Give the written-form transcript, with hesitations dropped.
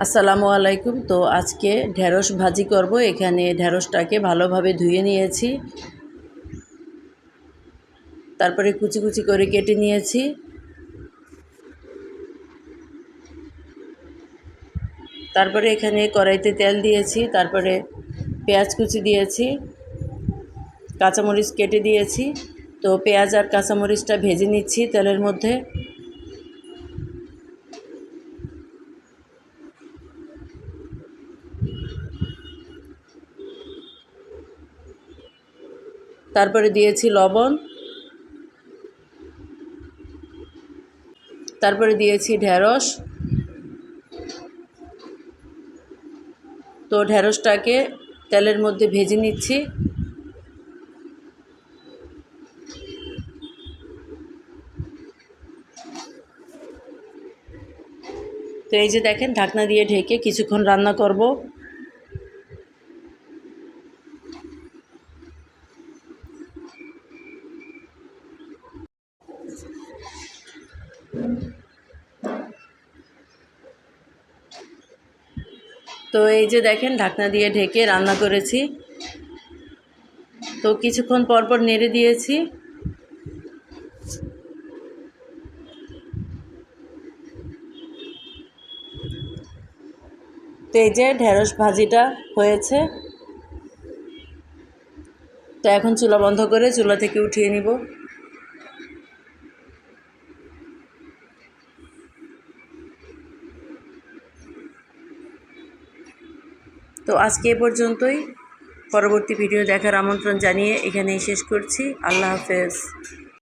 আসসালামু আলাইকুম। তো আজকে ঢেঁড়স ভাজি করব। এখানে ঢেঁড়সটাকে ভালোভাবে ধুয়ে নিয়েছি, তারপরে কুচি কুচি করে কেটে নিয়েছি। তারপরে এখানে কড়াইতে তেল দিয়েছি, তারপরে পেঁয়াজ কুচি দিয়েছি, কাঁচামরিচ কেটে দিয়েছি। তো পেঁয়াজ আর কাঁচামরিচটা ভেজে নিচ্ছি তেলের মধ্যে। তারপরে দিয়েছি লবণ, তারপরে দিয়েছি ঢেঁড়স। তো ঢেঁড়সটাকে তেলের মধ্যে ভেজে নিচ্ছি। তো এই যে দেখেন, ঢাকনা দিয়ে ঢেকে কিছুক্ষণ রান্না করব। তো এই যে দেখেন, ঢাকনা দিয়ে ঢেকে রান্না করেছি। তো কিছুক্ষণ পর পর নেড়ে দিয়েছি। তো এই যে ঢেঁড়স ভাজিটা হয়েছে। তো এখন চুলা বন্ধ করে চুলা থেকে উঠিয়ে নিব। তো আজকে এ পর্যন্তই। পরবর্তী ভিডিও দেখার আমন্ত্রণ জানিয়ে এখানেই শেষ করছি। আল্লাহ হাফেজ।